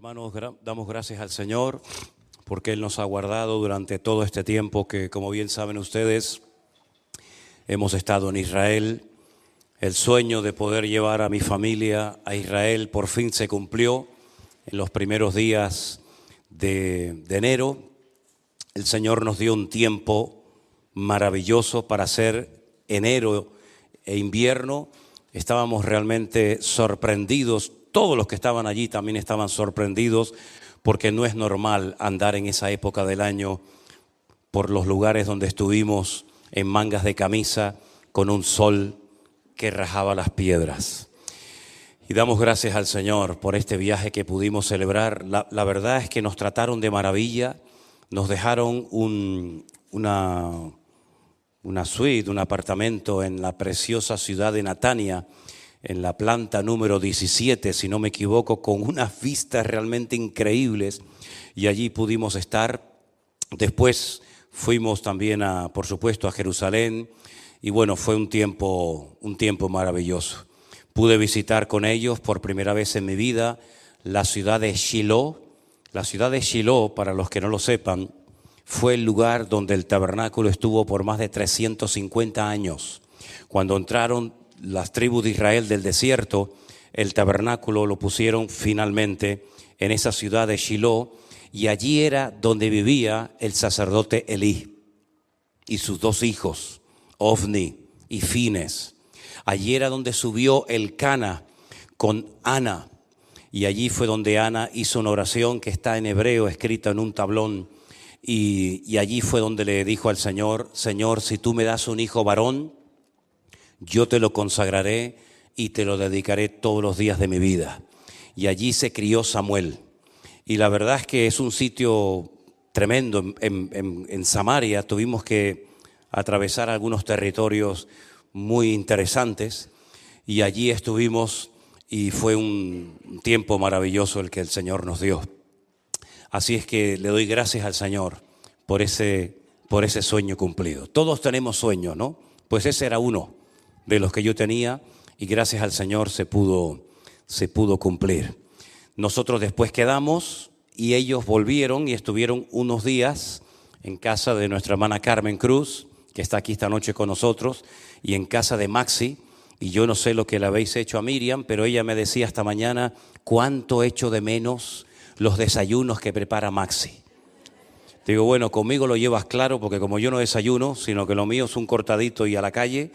Hermanos, damos gracias al Señor porque Él nos ha guardado durante todo este tiempo que, como bien saben ustedes, hemos estado en Israel. El sueño de poder llevar a mi familia a Israel por fin se cumplió en los primeros días de enero. El Señor nos dio un tiempo maravilloso para hacer enero e invierno. Estábamos realmente sorprendidos. Todos los que estaban allí también estaban sorprendidos porque no es normal andar en esa época del año por los lugares donde estuvimos en mangas de camisa con un sol que rajaba las piedras. Y damos gracias al Señor por este viaje que pudimos celebrar. La verdad es que nos trataron de maravilla, nos dejaron una suite, un apartamento en la preciosa ciudad de Natania, en la planta número 17, si no me equivoco, con unas vistas realmente increíbles, y allí pudimos estar. Después fuimos también, por supuesto, a Jerusalén, y bueno, fue un tiempo maravilloso. Pude visitar con ellos por primera vez en mi vida la ciudad de Shiloh. La ciudad de Shiloh, para los que no lo sepan, fue el lugar donde el tabernáculo estuvo por más de 350 años. Cuando entraron las tribus de Israel del desierto, el tabernáculo lo pusieron finalmente en esa ciudad de Shiloh, y allí era donde vivía el sacerdote Elí y sus dos hijos, Ofni y Fines. Allí era donde subió Elcana con Ana, y allí fue donde Ana hizo una oración que está en hebreo escrita en un tablón, y allí fue donde le dijo al Señor: Señor, si tú me das un hijo varón, yo te lo consagraré y te lo dedicaré todos los días de mi vida. Y allí se crió Samuel. Y la verdad es que es un sitio tremendo. En Samaria tuvimos que atravesar algunos territorios muy interesantes, y allí estuvimos, y fue un tiempo maravilloso el que el Señor nos dio. Así es que le doy gracias al Señor por ese sueño cumplido. Todos tenemos sueños, ¿no? Pues ese era uno de los que yo tenía, y gracias al Señor se pudo cumplir. Nosotros después quedamos, y ellos volvieron y estuvieron unos días en casa de nuestra hermana Carmen Cruz, que está aquí esta noche con nosotros, y en casa de Maxi. Y yo no sé lo que le habéis hecho a Miriam, pero ella me decía esta mañana cuánto echo de menos los desayunos que prepara Maxi. Digo, bueno, conmigo lo llevas claro, porque como yo no desayuno, sino que lo mío es un cortadito y a la calle.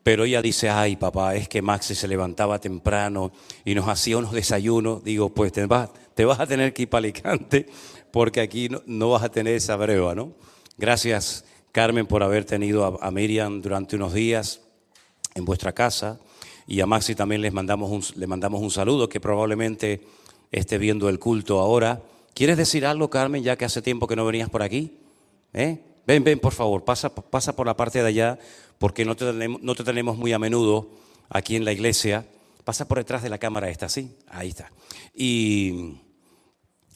Pero ella dice: ay, papá, es que Maxi se levantaba temprano y nos hacía unos desayunos. Digo, pues te vas a tener que ir para Alicante, porque aquí no vas a tener esa breva, ¿no? Gracias, Carmen, por haber tenido a Miriam durante unos días en vuestra casa, y a Maxi también le mandamos un saludo, que probablemente esté viendo el culto ahora. ¿Quieres decir algo, Carmen, ya que hace tiempo que no venías por aquí? Ven, por favor, pasa por la parte de allá, porque no te tenemos muy a menudo aquí en la iglesia. Pasa por detrás de la cámara esta, ¿sí? Ahí está. Y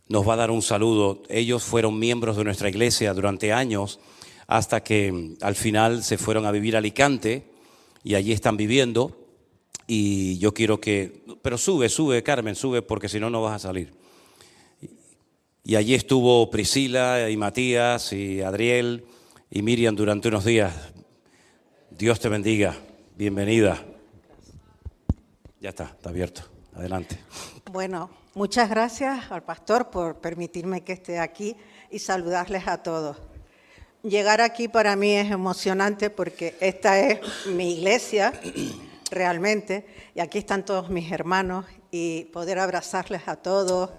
nos va a dar un saludo. Ellos fueron miembros de nuestra iglesia durante años, hasta que al final se fueron a vivir a Alicante, y allí están viviendo. Y yo quiero que... Pero sube, Carmen, sube, porque si no, no vas a salir. Y allí estuvo Priscila y Matías y Adriel y Miriam durante unos días. Dios te bendiga. Bienvenida. Ya está abierto. Adelante. Bueno, muchas gracias al pastor por permitirme que esté aquí y saludarles a todos. Llegar aquí para mí es emocionante porque esta es mi iglesia realmente, y aquí están todos mis hermanos, y poder abrazarles a todos.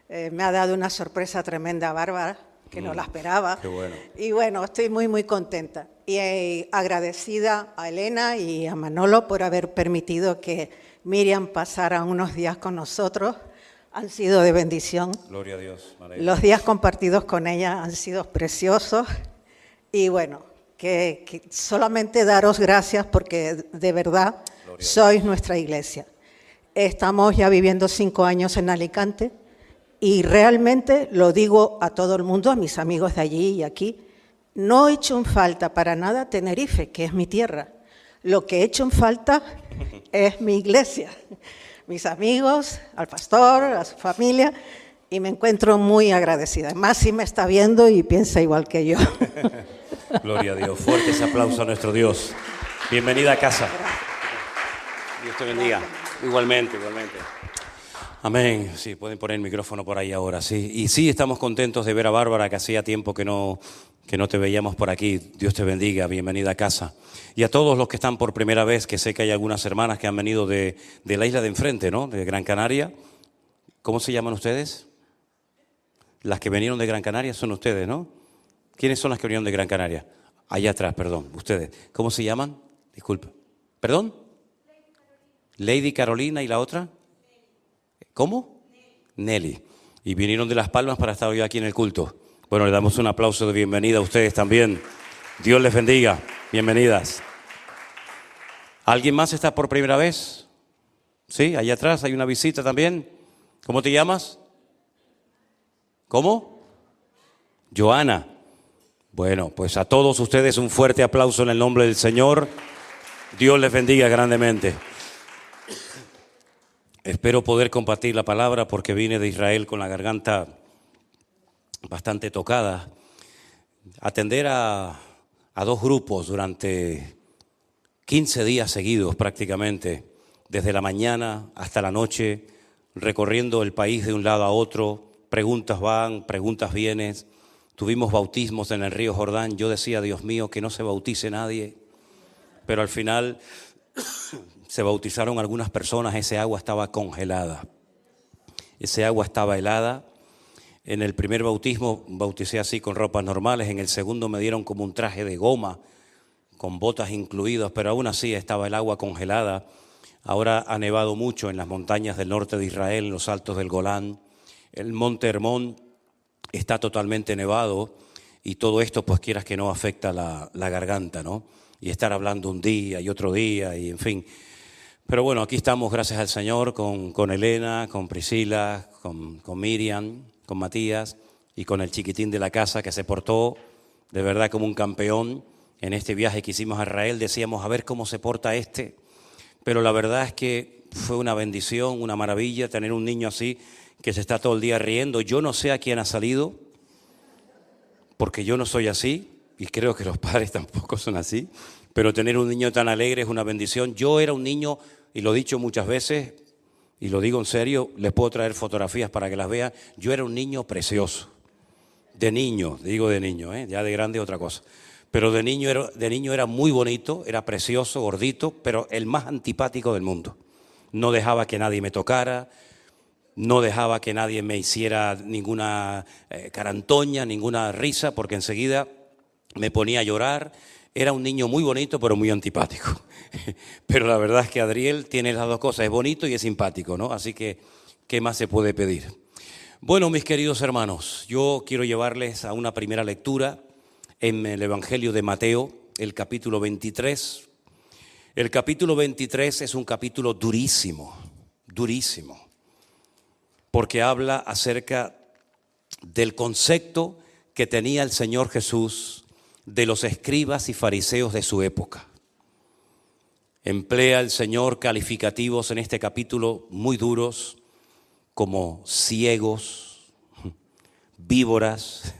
Me ha dado una sorpresa tremenda, Bárbara, que no la esperaba. Qué bueno. Y bueno, estoy muy, muy contenta. Y agradecida a Elena y a Manolo por haber permitido que Miriam pasara unos días con nosotros. Han sido de bendición. Gloria a Dios. Los días compartidos con ella han sido preciosos. Y bueno, que solamente daros gracias, porque de verdad sois nuestra iglesia. Estamos ya viviendo 5 años en Alicante. Y realmente lo digo a todo el mundo, a mis amigos de allí y aquí, no he hecho en falta para nada Tenerife, que es mi tierra. Lo que he hecho en falta es mi iglesia, mis amigos, al pastor, a su familia, y me encuentro muy agradecida. Más si me está viendo y piensa igual que yo. Gloria a Dios. Fuerte ese aplauso a nuestro Dios. Bienvenida a casa. Dios te bendiga. Igualmente, igualmente. Amén. Sí, pueden poner el micrófono por ahí ahora, sí. Y sí, estamos contentos de ver a Bárbara, que hacía tiempo que no te veíamos por aquí. Dios te bendiga, bienvenida a casa. Y a todos los que están por primera vez, que sé que hay algunas hermanas que han venido de la isla de enfrente, ¿no? De Gran Canaria. ¿Cómo se llaman ustedes? Las que vinieron de Gran Canaria son ustedes, ¿no? ¿Quiénes son las que vinieron de Gran Canaria? Allá atrás, perdón, ustedes. ¿Cómo se llaman? Disculpe. ¿Perdón? Lady Carolina, ¿y la otra? ¿Cómo? Nelly. Y vinieron de Las Palmas para estar hoy aquí en el culto. Bueno, le damos un aplauso de bienvenida a ustedes también. Dios les bendiga. Bienvenidas. ¿Alguien más está por primera vez? Sí, allá atrás hay una visita también. ¿Cómo te llamas? ¿Cómo? Joana. Bueno, pues a todos ustedes un fuerte aplauso en el nombre del Señor. Dios les bendiga grandemente. Espero poder compartir la palabra porque vine de Israel con la garganta bastante tocada. Atender a dos grupos durante 15 días seguidos prácticamente, desde la mañana hasta la noche, recorriendo el país de un lado a otro. Preguntas van, preguntas vienen. Tuvimos bautismos en el río Jordán. Yo decía, Dios mío, que no se bautice nadie. Pero al final se bautizaron algunas personas. Ese agua estaba congelada. Ese agua estaba helada. En el primer bautismo bauticé así con ropas normales. En el segundo me dieron como un traje de goma, con botas incluidas, pero aún así estaba el agua congelada. Ahora ha nevado mucho en las montañas del norte de Israel, en los altos del Golán. El monte Hermón está totalmente nevado y todo esto, pues quieras que no, afecta la garganta, ¿no? Y estar hablando un día y otro día y en fin. Pero bueno, aquí estamos, gracias al Señor, con Elena, con Priscila, con Miriam, con Matías y con el chiquitín de la casa que se portó de verdad como un campeón en este viaje que hicimos a Israel. Decíamos, a ver cómo se porta este. Pero la verdad es que fue una bendición, una maravilla tener un niño así que se está todo el día riendo. Yo no sé a quién ha salido, porque yo no soy así, y creo que los padres tampoco son así, pero tener un niño tan alegre es una bendición. Yo era un niño, y lo he dicho muchas veces, y lo digo en serio, les puedo traer fotografías para que las vean. Yo era un niño precioso, de niño, digo de niño, ya de grande otra cosa. Pero de niño era muy bonito, era precioso, gordito, pero el más antipático del mundo. No dejaba que nadie me tocara, no dejaba que nadie me hiciera ninguna carantoña, ninguna risa, porque enseguida me ponía a llorar. Era un niño muy bonito, pero muy antipático. Pero la verdad es que Adriel tiene las dos cosas, es bonito y es simpático, ¿no? Así que, ¿qué más se puede pedir? Bueno, mis queridos hermanos, yo quiero llevarles a una primera lectura en el Evangelio de Mateo, el capítulo 23. El capítulo 23 es un capítulo durísimo, durísimo, porque habla acerca del concepto que tenía el Señor Jesús de los escribas y fariseos de su época. Emplea el Señor calificativos en este capítulo muy duros, como ciegos, víboras,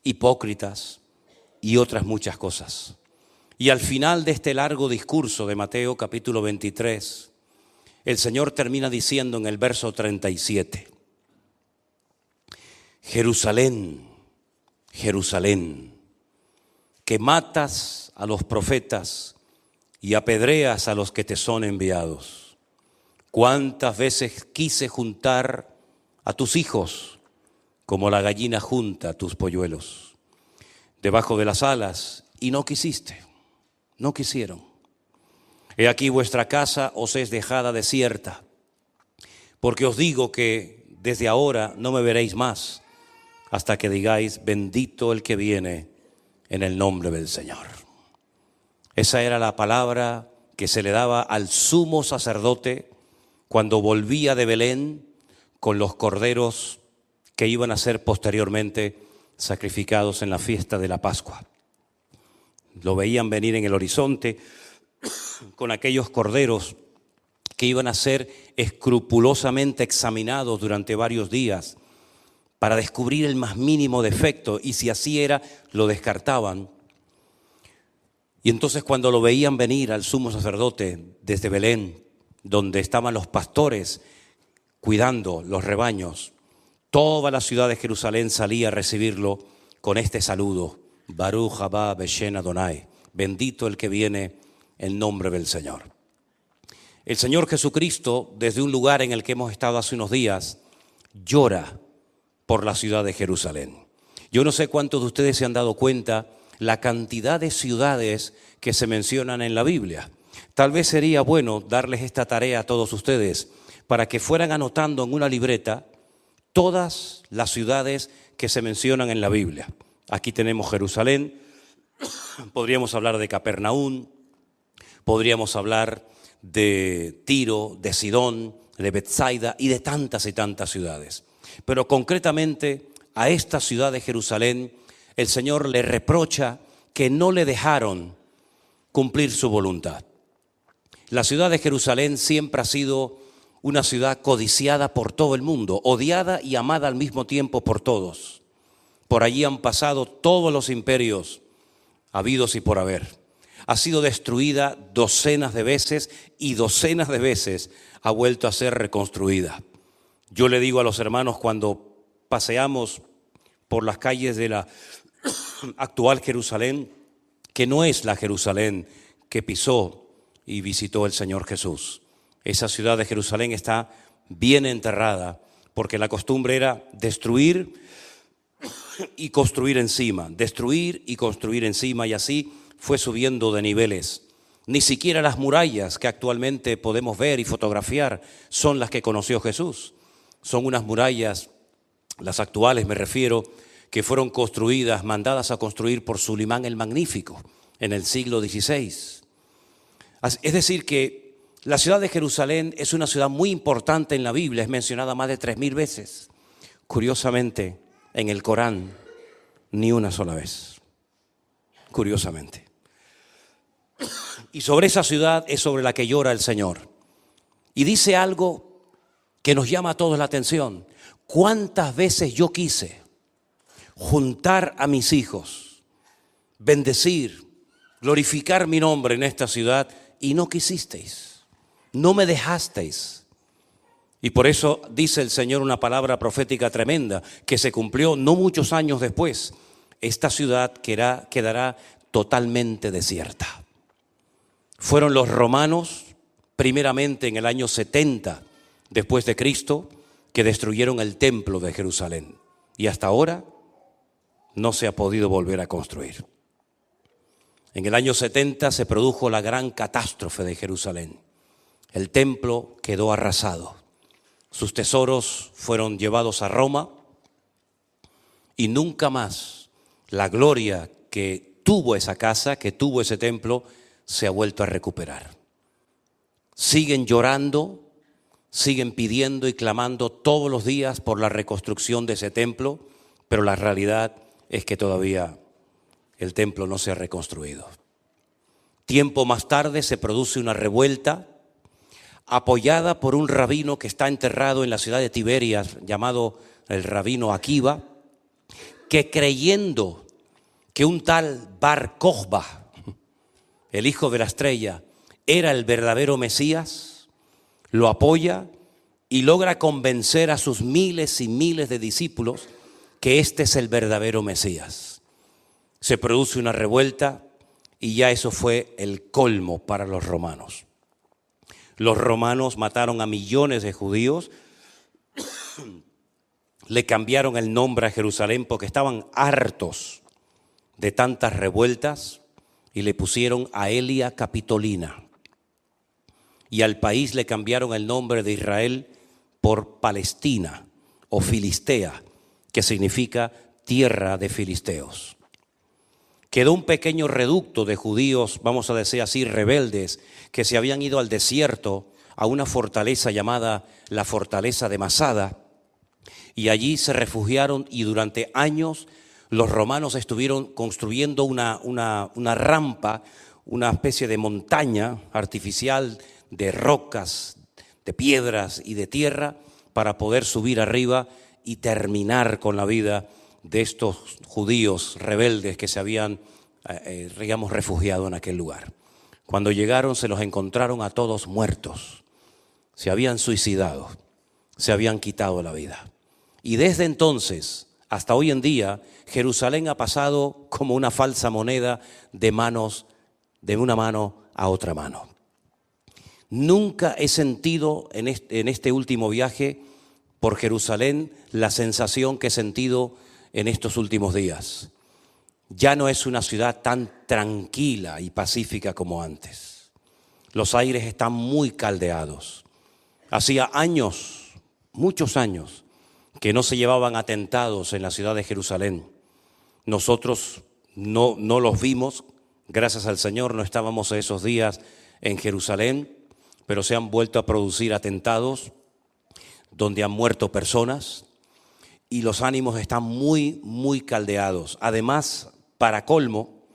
hipócritas y otras muchas cosas. Y al final de este largo discurso de Mateo capítulo 23, el Señor termina diciendo en el verso 37, Jerusalén, Jerusalén, que matas a los profetas y apedreas a los que te son enviados. ¿Cuántas veces quise juntar a tus hijos como la gallina junta a tus polluelos debajo de las alas y no quisiste, no quisieron? He aquí vuestra casa os es dejada desierta, porque os digo que desde ahora no me veréis más hasta que digáis, bendito el que viene en el nombre del Señor. Esa era la palabra que se le daba al sumo sacerdote cuando volvía de Belén con los corderos que iban a ser posteriormente sacrificados en la fiesta de la Pascua. Lo veían venir en el horizonte con aquellos corderos que iban a ser escrupulosamente examinados durante varios días para descubrir el más mínimo defecto, y si así era, lo descartaban. Y entonces cuando lo veían venir al sumo sacerdote desde Belén, donde estaban los pastores cuidando los rebaños, toda la ciudad de Jerusalén salía a recibirlo con este saludo: Baruch haba Beshem Adonai, bendito el que viene en nombre del Señor. El Señor Jesucristo, desde un lugar en el que hemos estado hace unos días, llora por la ciudad de Jerusalén. Yo no sé cuántos de ustedes se han dado cuenta la cantidad de ciudades que se mencionan en la Biblia. Tal vez sería bueno darles esta tarea a todos ustedes para que fueran anotando en una libreta todas las ciudades que se mencionan en la Biblia. Aquí tenemos Jerusalén, podríamos hablar de Capernaum, podríamos hablar de Tiro, de Sidón, de Betsaida y de tantas y tantas ciudades. Pero concretamente a esta ciudad de Jerusalén el Señor le reprocha que no le dejaron cumplir su voluntad. La ciudad de Jerusalén siempre ha sido una ciudad codiciada por todo el mundo, odiada y amada al mismo tiempo por todos. Por allí han pasado todos los imperios habidos y por haber. Ha sido destruida docenas de veces y docenas de veces ha vuelto a ser reconstruida. Yo le digo a los hermanos cuando paseamos por las calles de la actual Jerusalén, que no es la Jerusalén que pisó y visitó el Señor Jesús. Esa ciudad de Jerusalén está bien enterrada, porque la costumbre era destruir y construir encima, destruir y construir encima, y así fue subiendo de niveles. Ni siquiera las murallas que actualmente podemos ver y fotografiar son las que conoció Jesús. Son unas murallas, las actuales me refiero, que fueron construidas, mandadas a construir por Sulimán el Magnífico en el siglo XVI. Es decir que la ciudad de Jerusalén es una ciudad muy importante en la Biblia, es mencionada más de 3000 veces. Curiosamente, en el Corán, ni una sola vez. Curiosamente. Y sobre esa ciudad es sobre la que llora el Señor. Y dice algo que nos llama a todos la atención. ¿Cuántas veces yo quise juntar a mis hijos, bendecir, glorificar mi nombre en esta ciudad, y no quisisteis, no me dejasteis? Y por eso dice el Señor una palabra profética tremenda que se cumplió no muchos años después. Esta ciudad quedará totalmente desierta. Fueron los romanos, primeramente en el año 70 después de Cristo, que destruyeron el templo de Jerusalén. Y hasta ahora no se ha podido volver a construir. En el año 70 se produjo la gran catástrofe de Jerusalén. El templo quedó arrasado. Sus tesoros fueron llevados a Roma y nunca más la gloria que tuvo esa casa, que tuvo ese templo, se ha vuelto a recuperar. Siguen llorando, siguen pidiendo y clamando todos los días por la reconstrucción de ese templo, pero la realidad es que todavía el templo no se ha reconstruido. Tiempo más tarde se produce una revuelta apoyada por un rabino que está enterrado en la ciudad de Tiberias, llamado el rabino Akiva, que creyendo que un tal Bar Kokhba, el hijo de la estrella, era el verdadero Mesías, lo apoya y logra convencer a sus miles y miles de discípulos que este es el verdadero Mesías. Se produce una revuelta y ya eso fue el colmo para los romanos. Los romanos mataron a millones de judíos, le cambiaron el nombre a Jerusalén porque estaban hartos de tantas revueltas y le pusieron Aelia Capitolina. Y al país le cambiaron el nombre de Israel por Palestina o Filistea, que significa tierra de filisteos. Quedó un pequeño reducto de judíos, vamos a decir así, rebeldes, que se habían ido al desierto, a una fortaleza llamada la fortaleza de Masada, y allí se refugiaron y durante años los romanos estuvieron construyendo una rampa, una especie de montaña artificial de rocas, de piedras y de tierra para poder subir arriba y terminar con la vida de estos judíos rebeldes que se habían, digamos, refugiado en aquel lugar. Cuando llegaron se los encontraron a todos muertos, se habían suicidado, se habían quitado la vida. Y desde entonces hasta hoy en día, Jerusalén ha pasado como una falsa moneda de una mano a otra mano. Nunca he sentido en este último viaje por Jerusalén la sensación que he sentido en estos últimos días. Ya no es una ciudad tan tranquila y pacífica como antes. Los aires están muy caldeados. Hacía años, muchos años, que no se llevaban atentados en la ciudad de Jerusalén. Nosotros no los vimos, gracias al Señor, no estábamos esos días en Jerusalén, pero se han vuelto a producir atentados donde han muerto personas y los ánimos están muy, muy caldeados. Además, para colmo,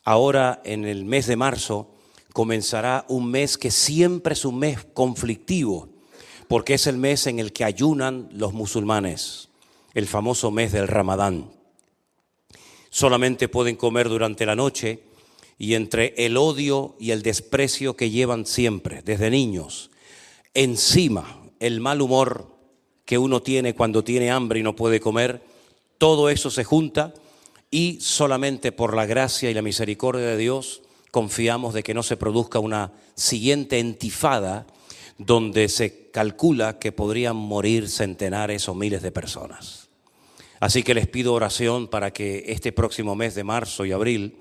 ahora en el mes de marzo comenzará un mes que siempre es un mes conflictivo, porque es el mes en el que ayunan los musulmanes, el famoso mes del Ramadán. Solamente pueden comer durante la noche y entre el odio y el desprecio que llevan siempre, desde niños, encima el mal humor que uno tiene cuando tiene hambre y no puede comer, todo eso se junta y solamente por la gracia y la misericordia de Dios confiamos de que no se produzca una siguiente intifada donde se calcula que podrían morir centenares o miles de personas. Así que les pido oración para que este próximo mes de marzo y abril,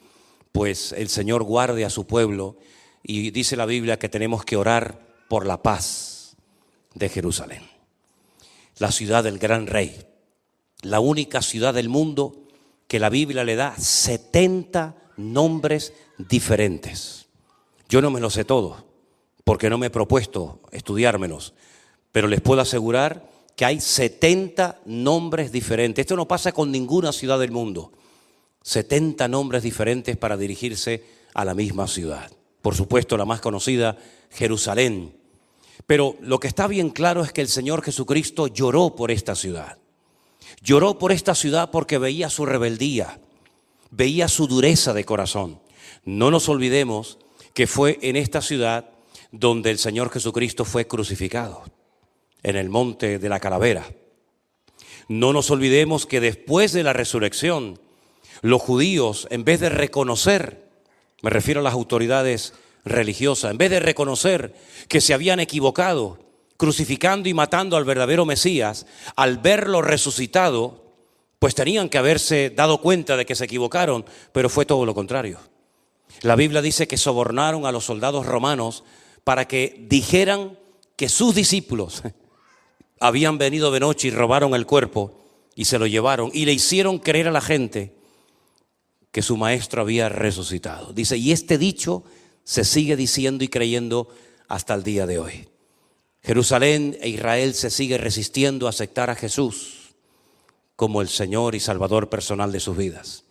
pues el Señor guarde a su pueblo, y dice la Biblia que tenemos que orar por la paz de Jerusalén, la ciudad del gran rey, la única ciudad del mundo que la Biblia le da 70 nombres diferentes. Yo no me los sé todos, porque no me he propuesto estudiármelos, pero les puedo asegurar que hay 70 nombres diferentes. Esto no pasa con ninguna ciudad del mundo. 70 nombres diferentes para dirigirse a la misma ciudad. Por supuesto, la más conocida, Jerusalén. Pero lo que está bien claro es que el Señor Jesucristo lloró por esta ciudad. Lloró por esta ciudad porque veía su rebeldía, veía su dureza de corazón. No nos olvidemos que fue en esta ciudad donde el Señor Jesucristo fue crucificado, en el monte de la Calavera. No nos olvidemos que después de la resurrección, los judíos, en vez de reconocer, me refiero a las autoridades religiosas, en vez de reconocer que se habían equivocado, crucificando y matando al verdadero Mesías, al verlo resucitado, pues tenían que haberse dado cuenta de que se equivocaron, pero fue todo lo contrario. La Biblia dice que sobornaron a los soldados romanos para que dijeran que sus discípulos habían venido de noche y robaron el cuerpo y se lo llevaron y le hicieron creer a la gente que su maestro había resucitado. Dice, y este dicho se sigue diciendo y creyendo hasta el día de hoy. Jerusalén e Israel se sigue resistiendo a aceptar a Jesús como el Señor y Salvador personal de sus vidas.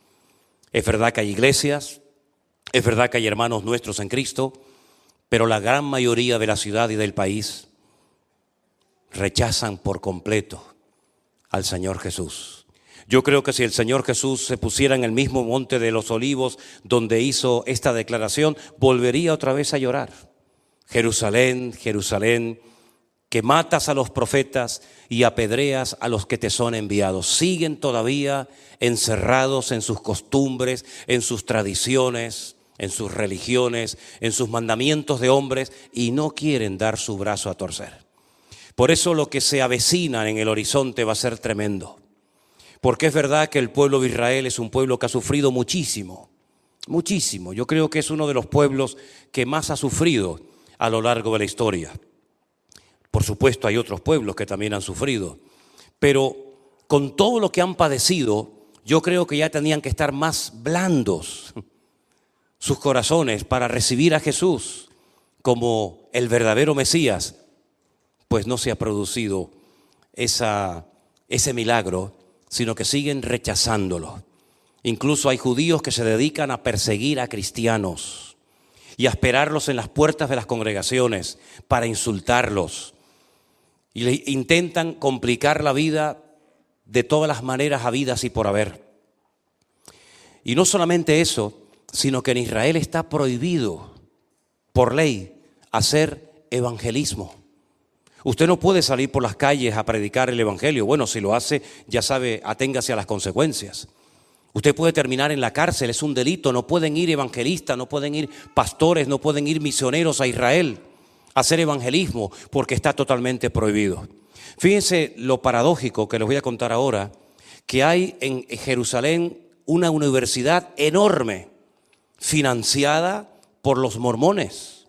Es verdad que hay iglesias, es verdad que hay hermanos nuestros en Cristo, pero la gran mayoría de la ciudad y del país rechazan por completo al Señor Jesús. Yo creo que si el Señor Jesús se pusiera en el mismo monte de los Olivos donde hizo esta declaración, volvería otra vez a llorar. Jerusalén, Jerusalén, que matas a los profetas y apedreas a los que te son enviados. Siguen todavía encerrados en sus costumbres, en sus tradiciones, en sus religiones, en sus mandamientos de hombres y no quieren dar su brazo a torcer. Por eso lo que se avecina en el horizonte va a ser tremendo. Porque es verdad que el pueblo de Israel es un pueblo que ha sufrido muchísimo, muchísimo. Yo creo que es uno de los pueblos que más ha sufrido a lo largo de la historia. Por supuesto, hay otros pueblos que también han sufrido. Pero con todo lo que han padecido, yo creo que ya tenían que estar más blandos sus corazones para recibir a Jesús como el verdadero Mesías. Pues no se ha producido ese milagro, sino que siguen rechazándolo. Incluso hay judíos que se dedican a perseguir a cristianos y a esperarlos en las puertas de las congregaciones para insultarlos. Y le intentan complicar la vida de todas las maneras habidas y por haber. Y no solamente eso, sino que en Israel está prohibido por ley hacer evangelismo. Usted no puede salir por las calles a predicar el evangelio. Bueno, si lo hace, ya sabe, aténgase a las consecuencias. Usted puede terminar en la cárcel, es un delito. No pueden ir evangelistas, no pueden ir pastores, no pueden ir misioneros a Israel a hacer evangelismo porque está totalmente prohibido. Fíjense lo paradójico que les voy a contar ahora, que hay en Jerusalén una universidad enorme financiada por los mormones.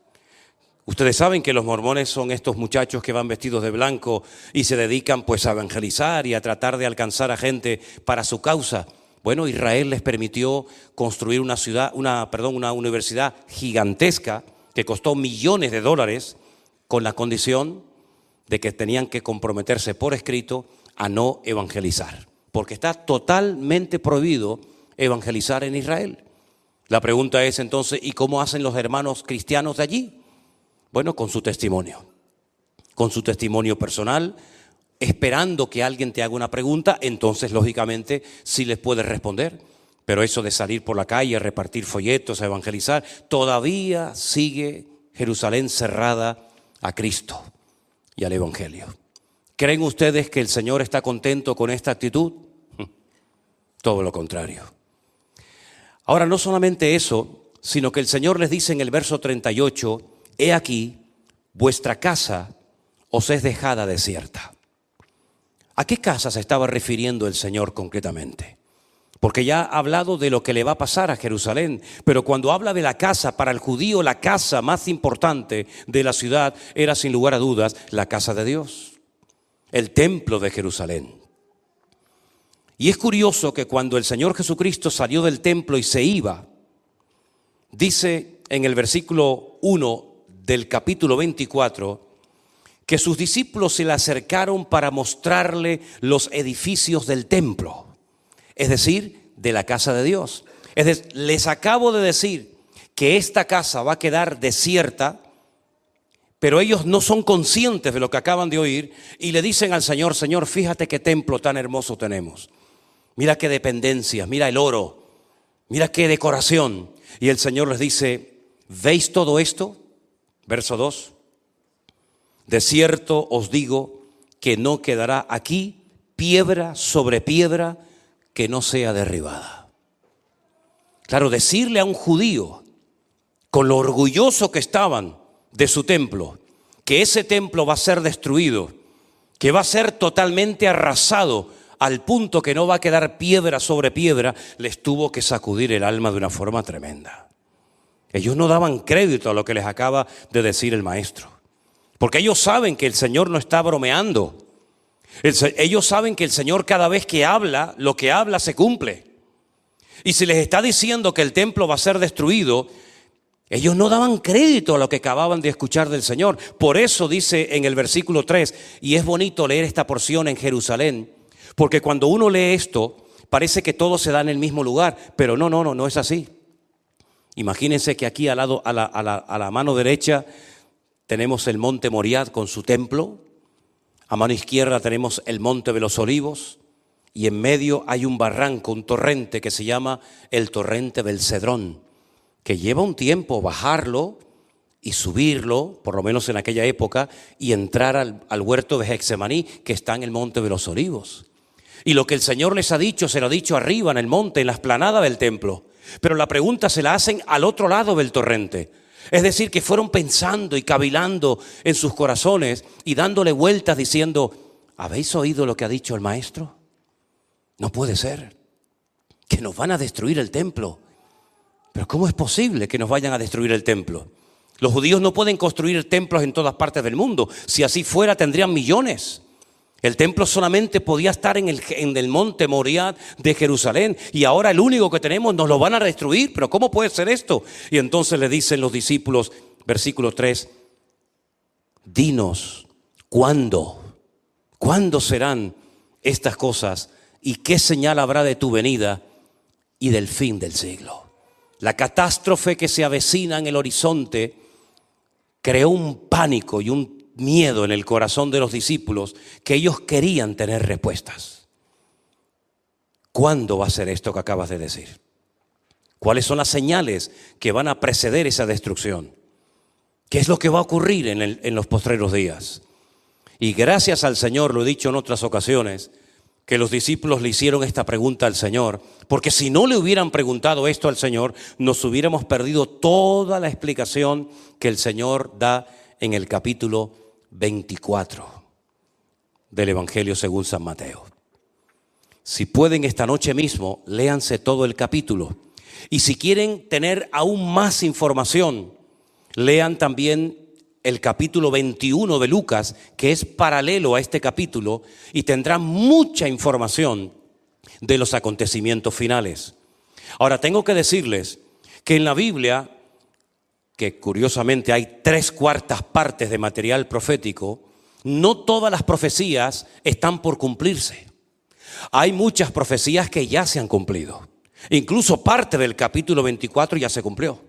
Ustedes saben que los mormones son estos muchachos que van vestidos de blanco y se dedican pues a evangelizar y a tratar de alcanzar a gente para su causa. Bueno, Israel les permitió construir una universidad gigantesca que costó millones de dólares con la condición de que tenían que comprometerse por escrito a no evangelizar, porque está totalmente prohibido evangelizar en Israel. La pregunta es entonces, ¿y cómo hacen los hermanos cristianos de allí? Bueno, con su testimonio personal, esperando que alguien te haga una pregunta, entonces lógicamente sí les puedes responder. Pero eso de salir por la calle, a repartir folletos, a evangelizar, todavía sigue Jerusalén cerrada a Cristo y al evangelio. ¿Creen ustedes que el Señor está contento con esta actitud? Todo lo contrario. Ahora, no solamente eso, sino que el Señor les dice en el verso 38, he aquí, vuestra casa os es dejada desierta. ¿A qué casa se estaba refiriendo el Señor concretamente? Porque ya ha hablado de lo que le va a pasar a Jerusalén, pero cuando habla de la casa, para el judío la casa más importante de la ciudad era sin lugar a dudas la casa de Dios, el templo de Jerusalén. Y es curioso que cuando el Señor Jesucristo salió del templo y se iba, dice en el versículo 1 del capítulo 24, que sus discípulos se le acercaron para mostrarle los edificios del templo. Es decir, de la casa de Dios. Es decir, les acabo de decir que esta casa va a quedar desierta, pero ellos no son conscientes de lo que acaban de oír y le dicen al Señor, Señor, fíjate qué templo tan hermoso tenemos. Mira qué dependencias, mira el oro, mira qué decoración. Y el Señor les dice, ¿veis todo esto? Verso 2. De cierto os digo que no quedará aquí piedra sobre piedra que no sea derribada. Claro, decirle a un judío, con lo orgulloso que estaban de su templo, que ese templo va a ser destruido, que va a ser totalmente arrasado al punto que no va a quedar piedra sobre piedra, les tuvo que sacudir el alma de una forma tremenda. Ellos no daban crédito a lo que les acaba de decir el maestro, porque ellos saben que el Señor no está bromeando. Ellos saben que el Señor cada vez que habla, lo que habla se cumple. Y si les está diciendo que el templo va a ser destruido, ellos no daban crédito a lo que acababan de escuchar del Señor. Por eso dice en el versículo 3, y es bonito leer esta porción en Jerusalén, porque cuando uno lee esto, parece que todo se da en el mismo lugar, pero no es así. Imagínense que aquí al lado, a la mano derecha tenemos el monte Moriah con su templo. A mano izquierda tenemos el monte de los Olivos y en medio hay un barranco, un torrente que se llama el torrente del Cedrón, que lleva un tiempo bajarlo y subirlo, por lo menos en aquella época, y entrar al huerto de Getsemaní, que está en el monte de los Olivos. Y lo que el Señor les ha dicho, se lo ha dicho arriba en el monte, en la explanada del templo. Pero la pregunta se la hacen al otro lado del torrente. Es decir, que fueron pensando y cavilando en sus corazones y dándole vueltas diciendo, ¿habéis oído lo que ha dicho el maestro? No puede ser, que nos van a destruir el templo. Pero ¿cómo es posible que nos vayan a destruir el templo? Los judíos no pueden construir templos en todas partes del mundo. Si así fuera, tendrían millones. El templo solamente podía estar en el monte Moriah de Jerusalén y ahora el único que tenemos nos lo van a destruir. ¿Pero cómo puede ser esto? Y entonces le dicen los discípulos, versículo 3, dinos, ¿cuándo serán estas cosas y qué señal habrá de tu venida y del fin del siglo? La catástrofe que se avecina en el horizonte creó un pánico y un miedo en el corazón de los discípulos que ellos querían tener respuestas. ¿cuándo va a ser esto que acabas de decir? ¿Cuáles son las señales que van a preceder esa destrucción? ¿Qué es lo que va a ocurrir en los postreros días? Y gracias al Señor, lo he dicho en otras ocasiones, que los discípulos le hicieron esta pregunta al Señor, porque si no le hubieran preguntado esto al Señor, nos hubiéramos perdido toda la explicación que el Señor da en el capítulo 24 del Evangelio según San Mateo. Si pueden esta noche mismo, léanse todo el capítulo. Y si quieren tener aún más información, lean también el capítulo 21 de Lucas, que es paralelo a este capítulo, y tendrán mucha información de los acontecimientos finales. Ahora, tengo que decirles que en la Biblia, que curiosamente hay 3/4 partes de material profético, no todas las profecías están por cumplirse. Hay muchas profecías que ya se han cumplido. Incluso parte del capítulo 24 ya se cumplió.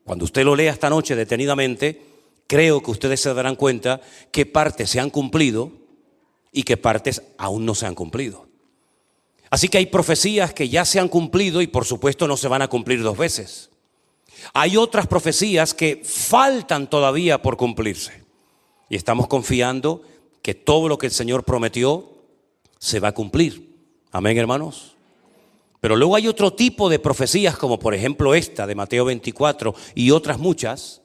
Cuando usted lo lea esta noche detenidamente, creo que ustedes se darán cuenta qué partes se han cumplido y qué partes aún no se han cumplido. Así que hay profecías que ya se han cumplido y por supuesto no se van a cumplir 2 veces. Hay otras profecías que faltan todavía por cumplirse. Y estamos confiando que todo lo que el Señor prometió se va a cumplir. Amén, hermanos. Pero luego hay otro tipo de profecías, como por ejemplo esta de Mateo 24 y otras muchas,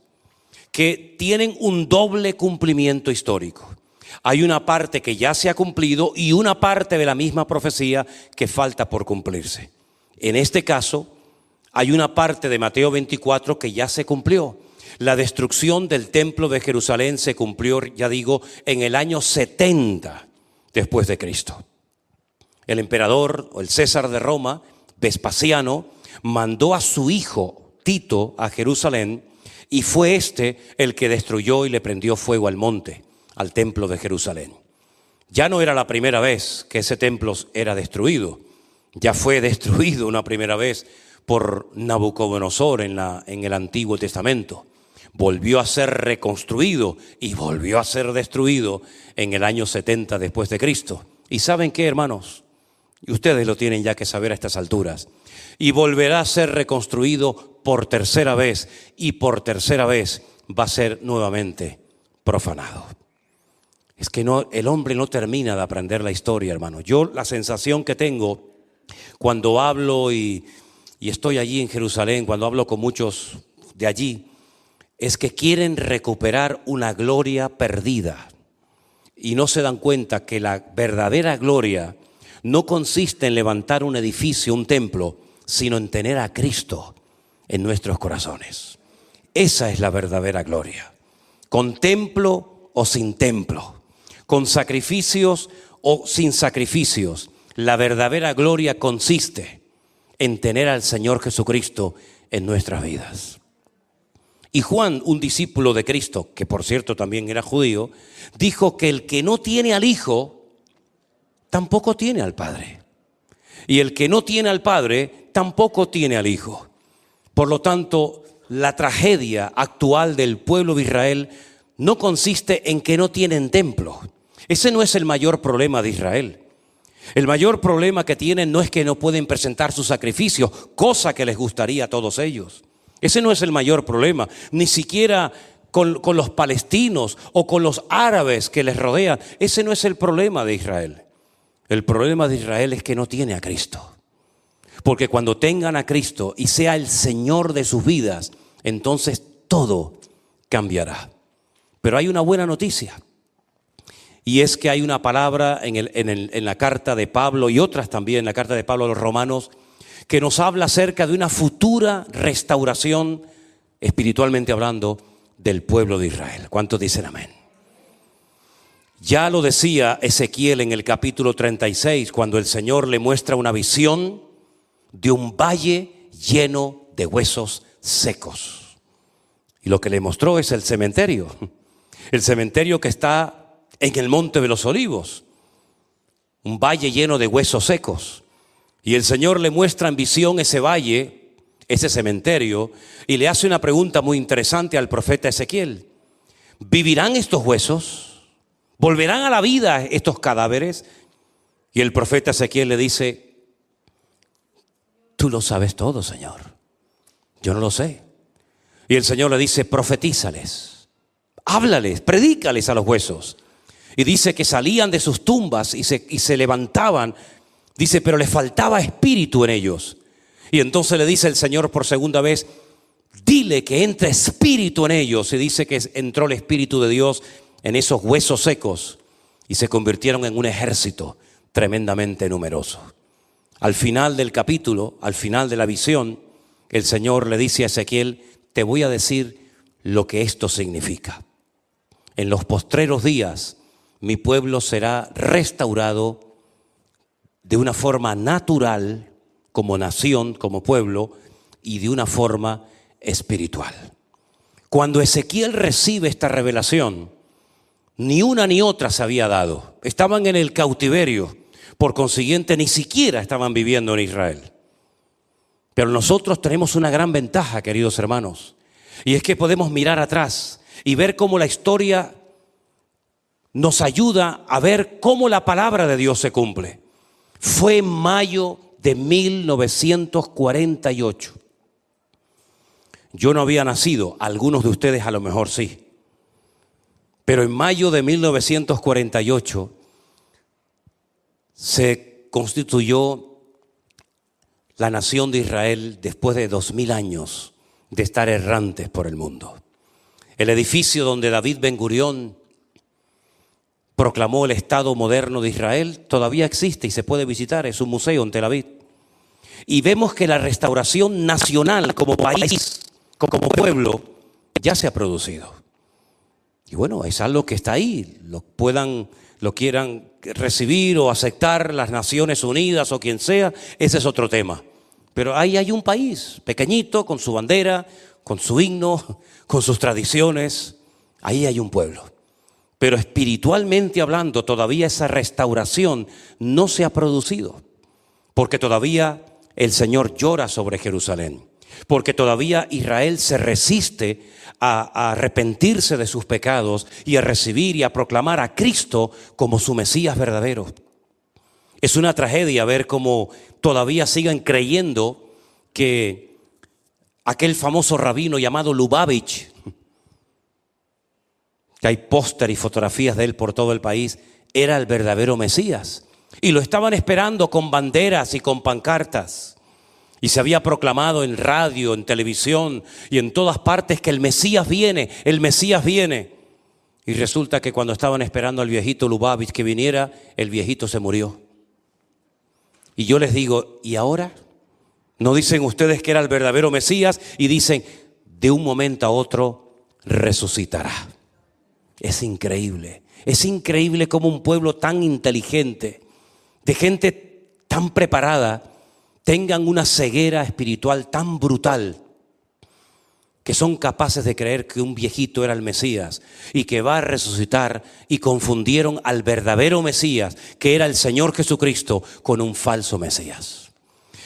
que tienen un doble cumplimiento histórico. Hay una parte que ya se ha cumplido y una parte de la misma profecía que falta por cumplirse. En este caso, hay una parte de Mateo 24 que ya se cumplió. La destrucción del templo de Jerusalén se cumplió, ya digo, en el año 70 después de Cristo. El emperador o el César de Roma, Vespasiano, mandó a su hijo Tito a Jerusalén y fue este el que destruyó y le prendió fuego al monte, al templo de Jerusalén. Ya no era la primera vez que ese templo era destruido. Ya fue destruido una primera vez por Nabucodonosor en el Antiguo Testamento. Volvió a ser reconstruido y volvió a ser destruido en el año 70 después de Cristo. ¿Y saben qué, hermanos? Y ustedes lo tienen ya que saber a estas alturas. Y volverá a ser reconstruido por tercera vez, y por tercera vez va a ser nuevamente profanado. Es que el hombre no termina de aprender la historia, hermano. Yo la sensación que tengo cuando hablo y estoy allí en Jerusalén, cuando hablo con muchos de allí, es que quieren recuperar una gloria perdida. Y no se dan cuenta que la verdadera gloria no consiste en levantar un edificio, un templo, sino en tener a Cristo en nuestros corazones. Esa es la verdadera gloria. Con templo o sin templo, con sacrificios o sin sacrificios, la verdadera gloria consiste en tener al Señor Jesucristo en nuestras vidas. Y Juan, un discípulo de Cristo, que por cierto también era judío, dijo que el que no tiene al Hijo tampoco tiene al Padre. Y el que no tiene al Padre tampoco tiene al Hijo. Por lo tanto, la tragedia actual del pueblo de Israel no consiste en que no tienen templo. Ese no es el mayor problema de Israel. El mayor problema que tienen no es que no pueden presentar sus sacrificios, cosa que les gustaría a todos ellos. Ese no es el mayor problema, ni siquiera con los palestinos o con los árabes que les rodean. Ese no es el problema de Israel. El problema de Israel es que no tiene a Cristo. Porque cuando tengan a Cristo y sea el Señor de sus vidas, entonces todo cambiará. Pero hay una buena noticia. Y es que hay una palabra en la carta de Pablo y otras también en la carta de Pablo a los romanos que nos habla acerca de una futura restauración, espiritualmente hablando, del pueblo de Israel. ¿Cuántos dicen amén? Ya lo decía Ezequiel en el capítulo 36, cuando el Señor le muestra una visión de un valle lleno de huesos secos. Y lo que le mostró es el cementerio que está en el Monte de los Olivos, un valle lleno de huesos secos. Y el Señor le muestra en visión ese valle, ese cementerio, y le hace una pregunta muy interesante al profeta Ezequiel. ¿Vivirán estos huesos? ¿Volverán a la vida estos cadáveres? Y el profeta Ezequiel le dice, Tú lo sabes todo, Señor. Yo no lo sé. Y el Señor le dice, profetízales, háblales, predícales a los huesos. Y dice que salían de sus tumbas y se levantaban. Dice, pero les faltaba espíritu en ellos. Y entonces le dice el Señor por segunda vez, dile que entre espíritu en ellos. Y dice que entró el Espíritu de Dios en esos huesos secos y se convirtieron en un ejército tremendamente numeroso. Al final del capítulo, al final de la visión, el Señor le dice a Ezequiel, te voy a decir lo que esto significa. En los postreros días, mi pueblo será restaurado de una forma natural, como nación, como pueblo, y de una forma espiritual. Cuando Ezequiel recibe esta revelación, ni una ni otra se había dado. Estaban en el cautiverio, por consiguiente ni siquiera estaban viviendo en Israel. Pero nosotros tenemos una gran ventaja, queridos hermanos, y es que podemos mirar atrás y ver cómo la historia nos ayuda a ver cómo la palabra de Dios se cumple. Fue en mayo de 1948. Yo no había nacido, algunos de ustedes a lo mejor sí. Pero en mayo de 1948 se constituyó la nación de Israel después de 2000 años de estar errantes por el mundo. El edificio donde David Ben Gurión proclamó el Estado moderno de Israel todavía existe y se puede visitar, es un museo en Tel Aviv. Y vemos que la restauración nacional como país, como pueblo, ya se ha producido. Y bueno, es algo que está ahí, lo quieran recibir o aceptar las Naciones Unidas o quien sea, ese es otro tema. Pero ahí hay un país pequeñito, con su bandera, con su himno, con sus tradiciones, ahí hay un pueblo. Pero espiritualmente hablando, todavía esa restauración no se ha producido, porque todavía el Señor llora sobre Jerusalén, porque todavía Israel se resiste a arrepentirse de sus pecados y a recibir y a proclamar a Cristo como su Mesías verdadero. Es una tragedia ver cómo todavía siguen creyendo que aquel famoso rabino llamado Lubavitch, que hay póster y fotografías de él por todo el país, era el verdadero Mesías. Y lo estaban esperando con banderas y con pancartas. Y se había proclamado en radio, en televisión y en todas partes que el Mesías viene, el Mesías viene. Y resulta que cuando estaban esperando al viejito Lubavitch que viniera, el viejito se murió. Y yo les digo, ¿y ahora? ¿No dicen ustedes que era el verdadero Mesías? Y dicen, de un momento a otro resucitará. Es increíble cómo un pueblo tan inteligente, de gente tan preparada, tengan una ceguera espiritual tan brutal que son capaces de creer que un viejito era el Mesías y que va a resucitar, y confundieron al verdadero Mesías, que era el Señor Jesucristo, con un falso Mesías.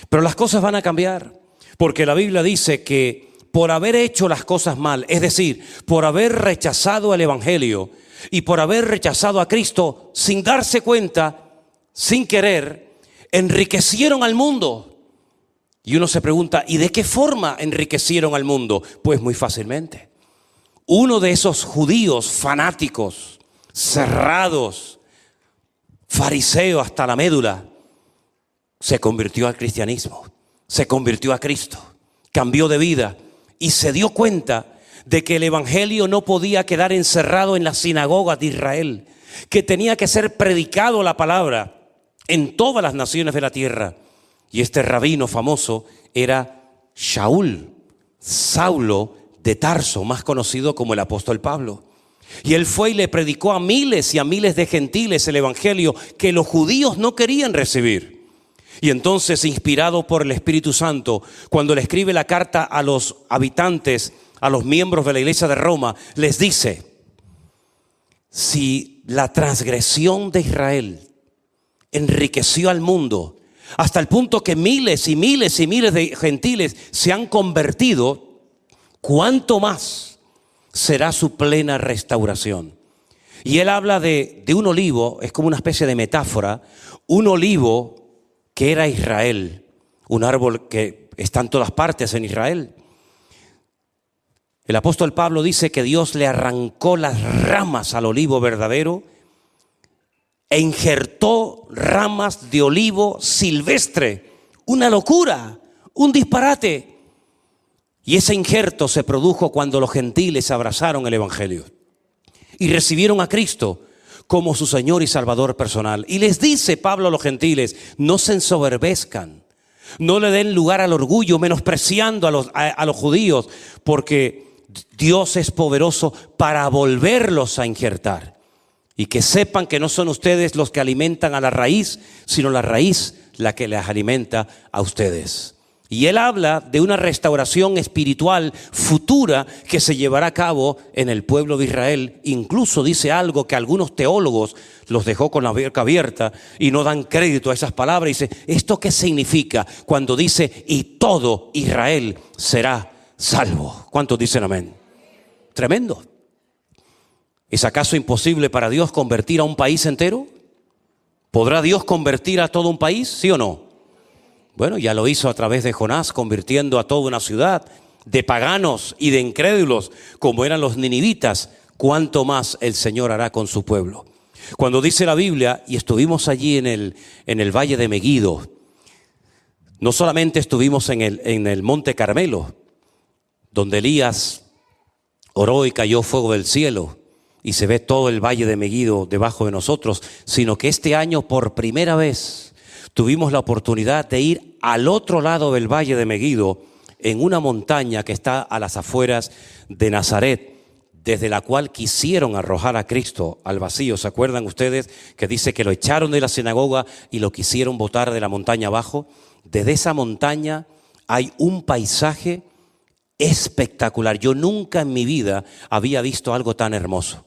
Pero las cosas van a cambiar, porque la Biblia dice que por haber hecho las cosas mal, es decir, por haber rechazado el Evangelio y por haber rechazado a Cristo sin darse cuenta, sin querer, enriquecieron al mundo. Y uno se pregunta, ¿y de qué forma enriquecieron al mundo? Pues muy fácilmente. Uno de esos judíos fanáticos, cerrados, fariseos hasta la médula, se convirtió al cristianismo, se convirtió a Cristo, cambió de vida y se dio cuenta de que el evangelio no podía quedar encerrado en las sinagogas de Israel, que tenía que ser predicado la palabra en todas las naciones de la tierra. Y este rabino famoso era Saulo de Tarso, más conocido como el apóstol Pablo. Y él fue y le predicó a miles y a miles de gentiles el evangelio que los judíos no querían recibir. Y entonces, inspirado por el Espíritu Santo, cuando le escribe la carta a los habitantes, a los miembros de la iglesia de Roma, les dice: si la transgresión de Israel enriqueció al mundo hasta el punto que miles y miles y miles de gentiles se han convertido, ¿cuánto más será su plena restauración? Y él habla de un olivo, es como una especie de metáfora, un olivo que era Israel, un árbol que está en todas partes en Israel. El apóstol Pablo dice que Dios le arrancó las ramas al olivo verdadero e injertó ramas de olivo silvestre. Una locura, un disparate. Y ese injerto se produjo cuando los gentiles abrazaron el evangelio y recibieron a Cristo como su Señor y Salvador personal. Y les dice Pablo a los gentiles: no se ensoberbezcan, no le den lugar al orgullo, menospreciando a los judíos, porque Dios es poderoso para volverlos a injertar. Y que sepan que no son ustedes los que alimentan a la raíz, sino la raíz la que les alimenta a ustedes. Y él habla de una restauración espiritual futura que se llevará a cabo en el pueblo de Israel. Incluso dice algo que algunos teólogos los dejó con la boca abierta y no dan crédito a esas palabras. Dice: ¿esto qué significa cuando dice y todo Israel será salvo? ¿Cuántos dicen amén? Tremendo. ¿Es acaso imposible para Dios convertir a un país entero? ¿Podrá Dios convertir a todo un país? ¿Sí o no? Bueno, ya lo hizo a través de Jonás, convirtiendo a toda una ciudad de paganos y de incrédulos, como eran los ninivitas. ¿Cuánto más el Señor hará con su pueblo? Cuando dice la Biblia, y estuvimos allí en el valle de Meguido, no solamente estuvimos en el monte Carmelo, donde Elías oró y cayó fuego del cielo, y se ve todo el valle de Meguido debajo de nosotros, sino que este año por primera vez tuvimos la oportunidad de ir al otro lado del valle de Meguido, en una montaña que está a las afueras de Nazaret, desde la cual quisieron arrojar a Cristo al vacío. ¿Se acuerdan ustedes que dice que lo echaron de la sinagoga y lo quisieron botar de la montaña abajo? Desde esa montaña hay un paisaje espectacular. Yo nunca en mi vida había visto algo tan hermoso.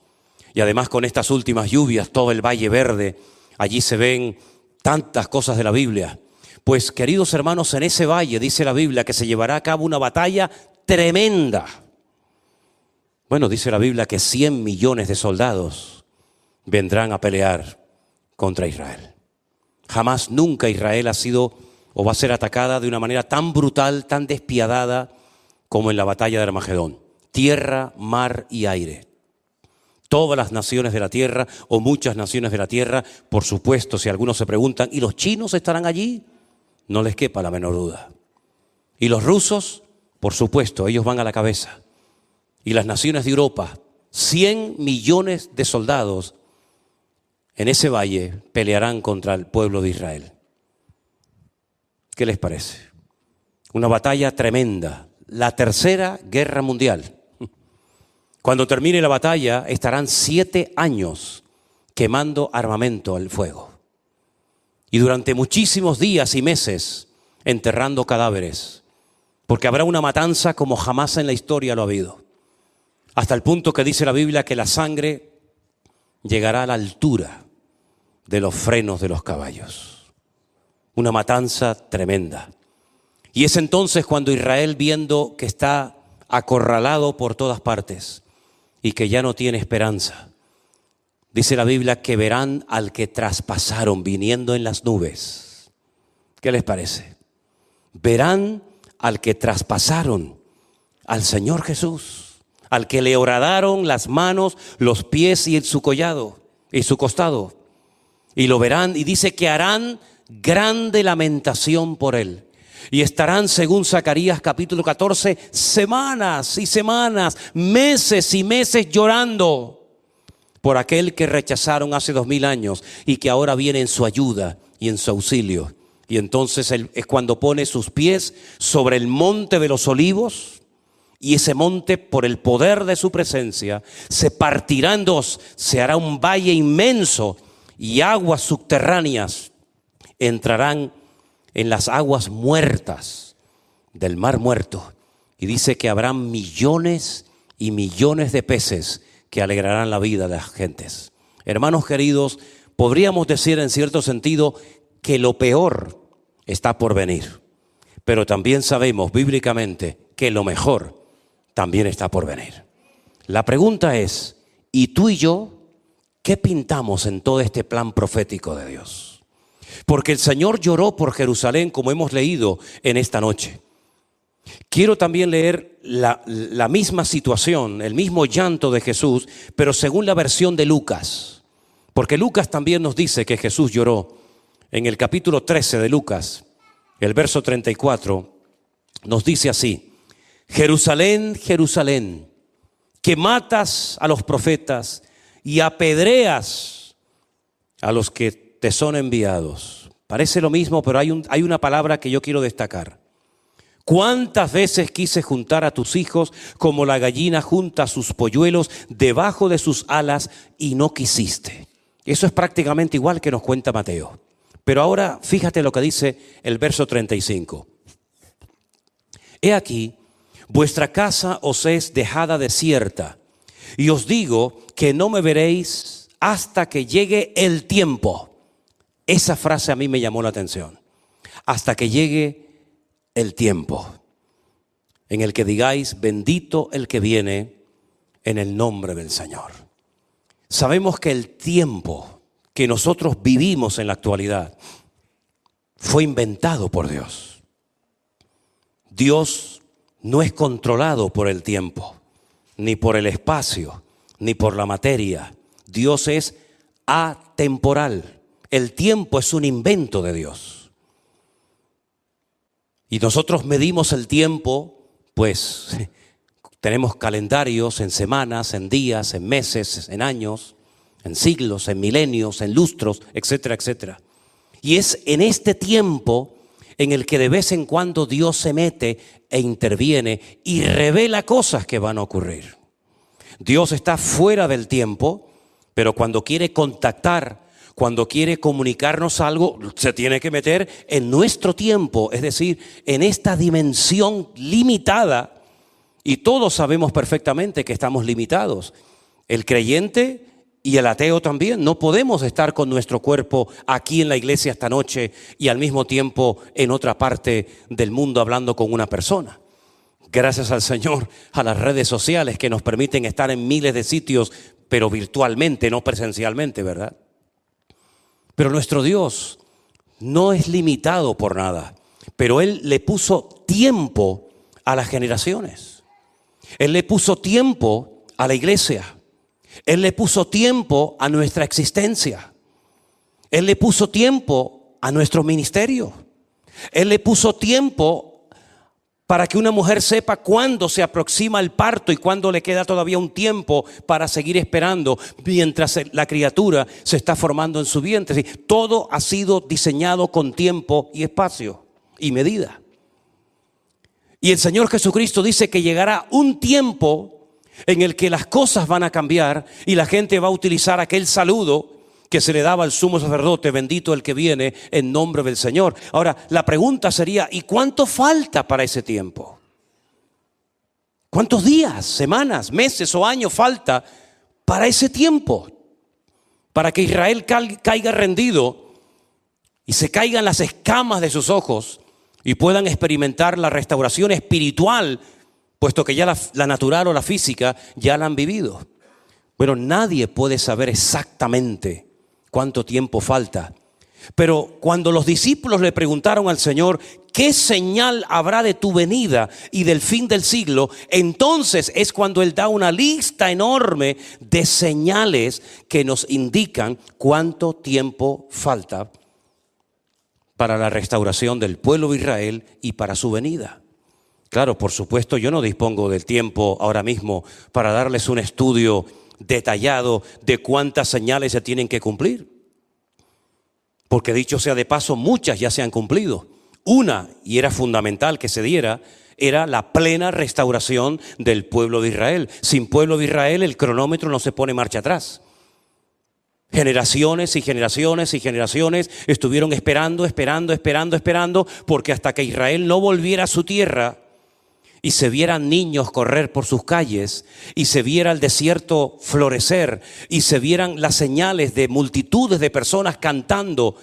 Y además, con estas últimas lluvias, todo el valle verde, allí se ven tantas cosas de la Biblia. Pues, queridos hermanos, en ese valle dice la Biblia que se llevará a cabo una batalla tremenda. Bueno, dice la Biblia que 100 millones de soldados vendrán a pelear contra Israel. Jamás, nunca Israel ha sido o va a ser atacada de una manera tan brutal, tan despiadada como en la batalla de Armagedón. Tierra, mar y aire. Todas las naciones de la tierra, o muchas naciones de la tierra, por supuesto, si algunos se preguntan, ¿y los chinos estarán allí? No les quepa la menor duda. ¿Y los rusos? Por supuesto, ellos van a la cabeza. Y las naciones de Europa, 100 millones de soldados en ese valle pelearán contra el pueblo de Israel. ¿Qué les parece? Una batalla tremenda, la tercera guerra mundial. Cuando termine la batalla estarán 7 años quemando armamento al fuego. Y durante muchísimos días y meses enterrando cadáveres. Porque habrá una matanza como jamás en la historia lo ha habido. Hasta el punto que dice la Biblia que la sangre llegará a la altura de los frenos de los caballos. Una matanza tremenda. Y es entonces cuando Israel, viendo que está acorralado por todas partes y que ya no tiene esperanza, dice la Biblia que verán al que traspasaron viniendo en las nubes. ¿Qué les parece? Verán al que traspasaron, al Señor Jesús, al que le horadaron las manos, los pies y su collado y su costado. Y lo verán, y dice que harán grande lamentación por él. Y estarán, según Zacarías capítulo 14, semanas y semanas, meses y meses llorando por aquel que rechazaron hace 2000 años y que ahora viene en su ayuda y en su auxilio. Y entonces él es cuando pone sus pies sobre el monte de los olivos, y ese monte, por el poder de su presencia, se partirá en dos, se hará un valle inmenso y aguas subterráneas entrarán en las aguas muertas del mar muerto. Y dice que habrán millones y millones de peces que alegrarán la vida de las gentes. Hermanos queridos, podríamos decir en cierto sentido que lo peor está por venir. Pero también sabemos bíblicamente que lo mejor también está por venir. La pregunta es, ¿y tú y yo qué pintamos en todo este plan profético de Dios? porque el Señor lloró por Jerusalén, como hemos leído en esta noche. Quiero también leer la misma situación, el mismo llanto de Jesús, pero según la versión de Lucas. Porque Lucas también nos dice que Jesús lloró. En el capítulo 13 de Lucas, el verso 34, nos dice así: Jerusalén, Jerusalén, que matas a los profetas y apedreas a los que te son enviados. Parece lo mismo, pero hay una palabra que yo quiero destacar. ¿Cuántas veces quise juntar a tus hijos como la gallina junta sus polluelos debajo de sus alas y no quisiste? Eso es prácticamente igual que nos cuenta Mateo. Pero ahora fíjate lo que dice el verso 35. He aquí, vuestra casa os es dejada desierta, y os digo que no me veréis hasta que llegue el tiempo. Esa frase a mí me llamó la atención. Hasta que llegue el tiempo en el que digáis: bendito el que viene en el nombre del Señor. Sabemos que el tiempo que nosotros vivimos en la actualidad fue inventado por Dios. Dios no es controlado por el tiempo, ni por el espacio, ni por la materia. Dios es atemporal. El tiempo es un invento de Dios. Y nosotros medimos el tiempo, pues tenemos calendarios en semanas, en días, en meses, en años, en siglos, en milenios, en lustros, etcétera, etcétera. Y es en este tiempo en el que de vez en cuando Dios se mete e interviene y revela cosas que van a ocurrir. Dios está fuera del tiempo, pero cuando quiere contactar, cuando quiere comunicarnos algo, se tiene que meter en nuestro tiempo, es decir, en esta dimensión limitada. Y todos sabemos perfectamente que estamos limitados. El creyente y el ateo también. No podemos estar con nuestro cuerpo aquí en la iglesia esta noche y al mismo tiempo en otra parte del mundo hablando con una persona. Gracias al Señor, a las redes sociales que nos permiten estar en miles de sitios, pero virtualmente, no presencialmente, ¿verdad? Pero nuestro Dios no es limitado por nada, pero Él le puso tiempo a las generaciones. Él le puso tiempo a la iglesia. Él le puso tiempo a nuestra existencia. Él le puso tiempo a nuestro ministerio. Él le puso tiempo para que una mujer sepa cuándo se aproxima el parto y cuándo le queda todavía un tiempo para seguir esperando mientras la criatura se está formando en su vientre. Todo ha sido diseñado con tiempo y espacio y medida. Y el Señor Jesucristo dice que llegará un tiempo en el que las cosas van a cambiar y la gente va a utilizar aquel saludo que se le daba al sumo sacerdote: bendito el que viene en nombre del Señor. Ahora, la pregunta sería: ¿y cuánto falta para ese tiempo? ¿Cuántos días, semanas, meses o años falta para ese tiempo? Para que Israel caiga rendido y se caigan las escamas de sus ojos y puedan experimentar la restauración espiritual, puesto que ya la natural o la física ya la han vivido. Bueno, nadie puede saber exactamente cuánto tiempo falta. Pero cuando los discípulos le preguntaron al Señor: ¿qué señal habrá de tu venida y del fin del siglo? Entonces es cuando Él da una lista enorme de señales que nos indican cuánto tiempo falta para la restauración del pueblo de Israel y para su venida. Claro, por supuesto, yo no dispongo del tiempo ahora mismo para darles un estudio detallado de cuántas señales se tienen que cumplir. Porque dicho sea de paso, muchas ya se han cumplido. Una, y era fundamental que se diera, era la plena restauración del pueblo de Israel. Sin pueblo de Israel el cronómetro no se pone marcha atrás. Generaciones y generaciones y generaciones estuvieron esperando, porque hasta que Israel no volviera a su tierra y se vieran niños correr por sus calles, y se viera el desierto florecer, y se vieran las señales de multitudes de personas cantando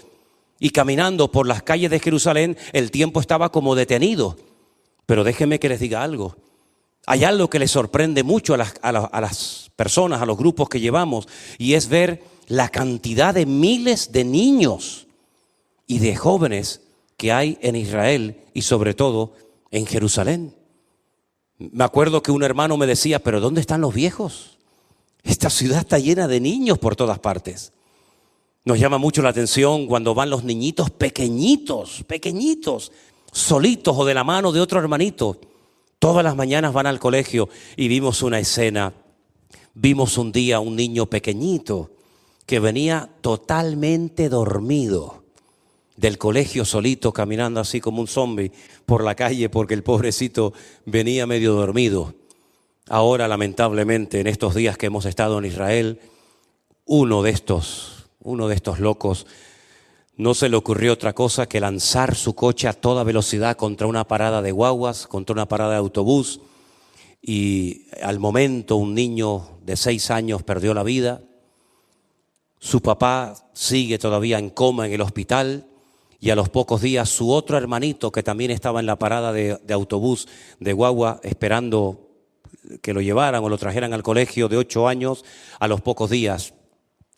y caminando por las calles de Jerusalén, el tiempo estaba como detenido. Pero déjenme que les diga algo. Hay algo que les sorprende mucho a las personas, a los grupos que llevamos, y es ver la cantidad de miles de niños y de jóvenes que hay en Israel y sobre todo en Jerusalén. Me acuerdo que un hermano me decía, pero ¿dónde están los viejos? Esta ciudad está llena de niños por todas partes. Nos llama mucho la atención cuando van los niñitos pequeñitos, solitos o de la mano de otro hermanito. Todas las mañanas van al colegio y vimos una escena. Vimos un día un niño pequeñito que venía totalmente dormido del colegio solito, caminando así como un zombie por la calle porque el pobrecito venía medio dormido. Ahora, lamentablemente, en estos días que hemos estado en Israel, uno de estos locos no se le ocurrió otra cosa que lanzar su coche a toda velocidad contra una parada de guaguas, contra una parada de autobús, y al momento un niño de 6 años perdió la vida. Su papá sigue todavía en coma en el hospital y a los pocos días su otro hermanito, que también estaba en la parada de autobús de guagua esperando que lo llevaran o lo trajeran al colegio, de 8 años, a los pocos días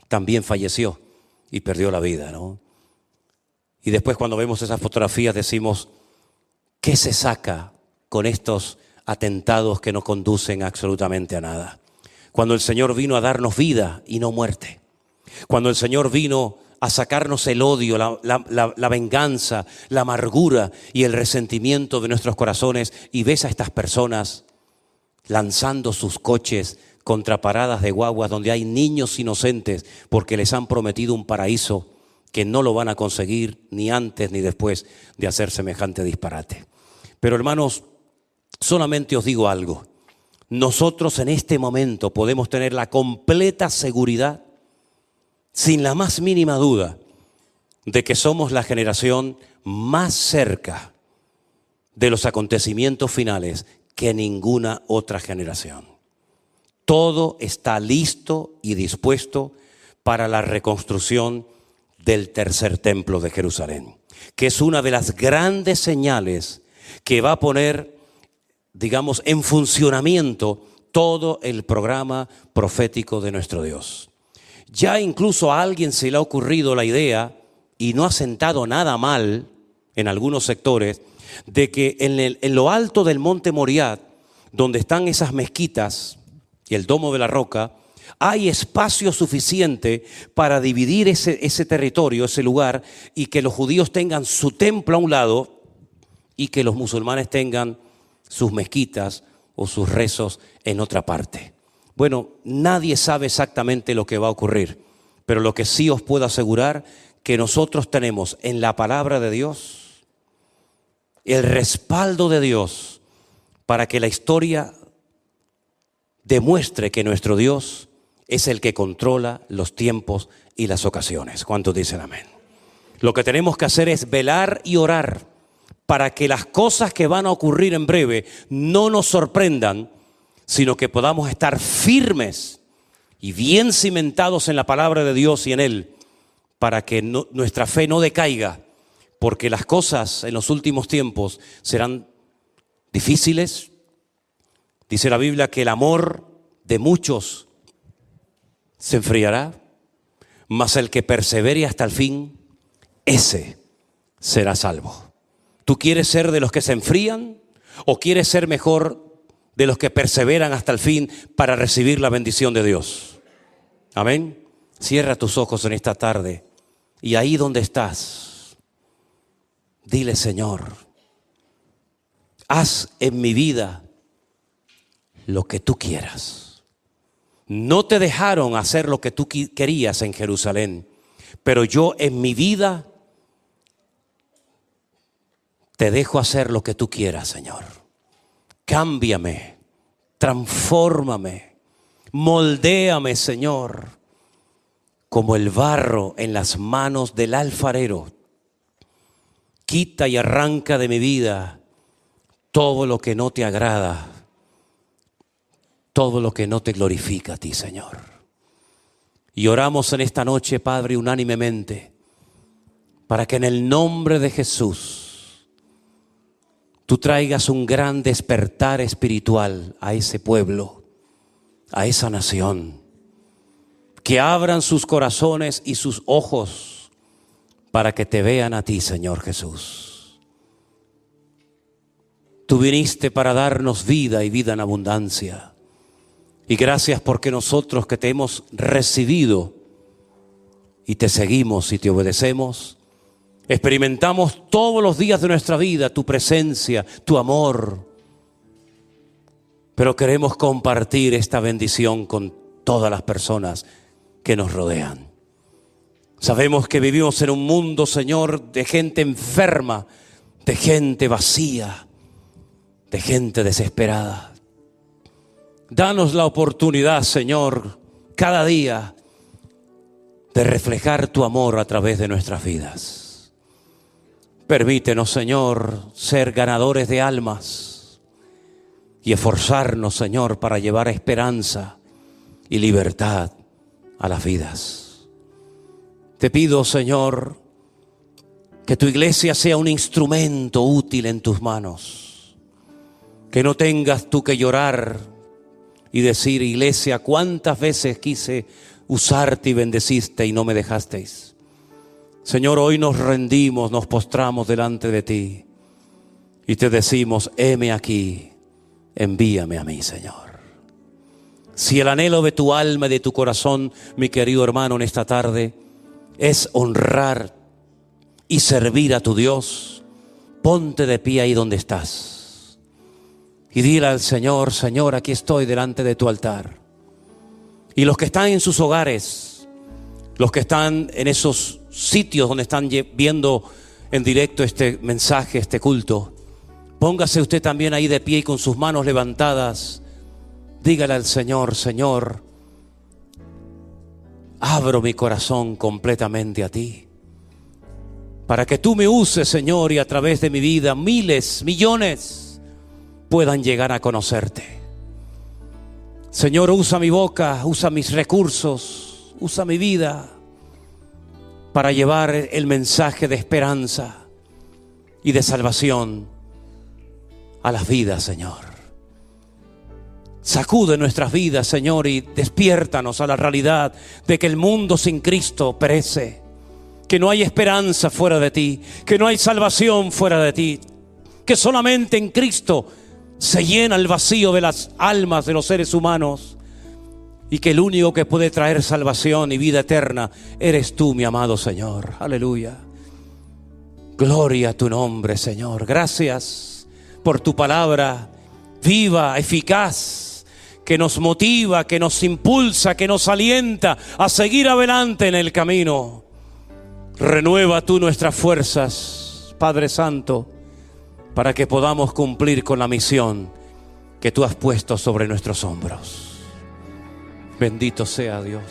también falleció y perdió la vida, ¿no? Y después cuando vemos esas fotografías decimos, ¿qué se saca con estos atentados que no conducen absolutamente a nada? Cuando el Señor vino a darnos vida y no muerte. Cuando el Señor vino a sacarnos el odio, la venganza, la amargura y el resentimiento de nuestros corazones, y ves a estas personas lanzando sus coches contra paradas de guaguas donde hay niños inocentes porque les han prometido un paraíso que no lo van a conseguir ni antes ni después de hacer semejante disparate. Pero hermanos, solamente os digo algo. Nosotros en este momento podemos tener la completa seguridad, sin la más mínima duda, de que somos la generación más cerca de los acontecimientos finales que ninguna otra generación. Todo está listo y dispuesto para la reconstrucción del tercer templo de Jerusalén, que es una de las grandes señales que va a poner, digamos, en funcionamiento todo el programa profético de nuestro Dios. Ya incluso a alguien se le ha ocurrido la idea, y no ha sentado nada mal en algunos sectores, de que en lo alto del monte Moriah, donde están esas mezquitas y el domo de la roca, hay espacio suficiente para dividir ese territorio, ese lugar, y que los judíos tengan su templo a un lado y que los musulmanes tengan sus mezquitas o sus rezos en otra parte. Bueno, nadie sabe exactamente lo que va a ocurrir, pero lo que sí os puedo asegurar, que nosotros tenemos en la palabra de Dios el respaldo de Dios para que la historia demuestre que nuestro Dios es el que controla los tiempos y las ocasiones. ¿Cuántos dicen amén? Lo que tenemos que hacer es velar y orar para que las cosas que van a ocurrir en breve no nos sorprendan, sino que podamos estar firmes y bien cimentados en la palabra de Dios y en Él, para que nuestra fe no decaiga, porque las cosas en los últimos tiempos serán difíciles. Dice la Biblia que el amor de muchos se enfriará, mas el que persevere hasta el fin, ese será salvo. ¿Tú quieres ser de los que se enfrían o quieres ser mejor de los que perseveran hasta el fin para recibir la bendición de Dios? Amén. Cierra tus ojos en esta tarde y ahí donde estás, dile: Señor, haz en mi vida lo que tú quieras. No te dejaron hacer lo que tú querías en Jerusalén, pero yo en mi vida te dejo hacer lo que tú quieras, Señor. Cámbiame, transfórmame, moldéame, Señor, como el barro en las manos del alfarero. Quita y arranca de mi vida todo lo que no te agrada, todo lo que no te glorifica a ti, Señor. Y oramos en esta noche, Padre, unánimemente, para que en el nombre de Jesús tú traigas un gran despertar espiritual a ese pueblo, a esa nación. Que abran sus corazones y sus ojos para que te vean a ti, Señor Jesús. Tú viniste para darnos vida y vida en abundancia. Y gracias porque nosotros que te hemos recibido y te seguimos y te obedecemos, experimentamos todos los días de nuestra vida tu presencia, tu amor. Pero queremos compartir esta bendición con todas las personas que nos rodean. Sabemos que vivimos en un mundo, Señor, de gente enferma, de gente vacía, de gente desesperada. Danos la oportunidad, Señor, cada día de reflejar tu amor a través de nuestras vidas. Permítenos, Señor, ser ganadores de almas y esforzarnos, Señor, para llevar esperanza y libertad a las vidas. Te pido, Señor, que tu iglesia sea un instrumento útil en tus manos. Que no tengas tú que llorar y decir, iglesia, ¿cuántas veces quise usarte y bendeciste y no me dejasteis? Señor, hoy nos rendimos, nos postramos delante de ti y te decimos, heme aquí, envíame a mí, Señor. Si el anhelo de tu alma y de tu corazón, mi querido hermano, en esta tarde es honrar y servir a tu Dios, ponte de pie ahí donde estás y dile al Señor, Señor, aquí estoy delante de tu altar. Y los que están en sus hogares, los que están en esos sitios donde están viendo en directo este mensaje, este culto, póngase usted también ahí de pie y con sus manos levantadas, dígale al Señor, Señor, abro mi corazón completamente a ti, para que tú me uses, Señor, y a través de mi vida miles, millones puedan llegar a conocerte. Señor, usa mi boca, usa mis recursos, usa mi vida para llevar el mensaje de esperanza y de salvación a las vidas, Señor. Sacude nuestras vidas, Señor, y despiértanos a la realidad de que el mundo sin Cristo perece, que no hay esperanza fuera de ti, que no hay salvación fuera de ti, que solamente en Cristo se llena el vacío de las almas de los seres humanos y que el único que puede traer salvación y vida eterna eres tú, mi amado Señor. Aleluya. Gloria a tu nombre, Señor. Gracias por tu palabra viva, eficaz, que nos motiva, que nos impulsa, que nos alienta a seguir adelante en el camino. Renueva tú nuestras fuerzas, Padre Santo, para que podamos cumplir con la misión que tú has puesto sobre nuestros hombros. Bendito sea Dios.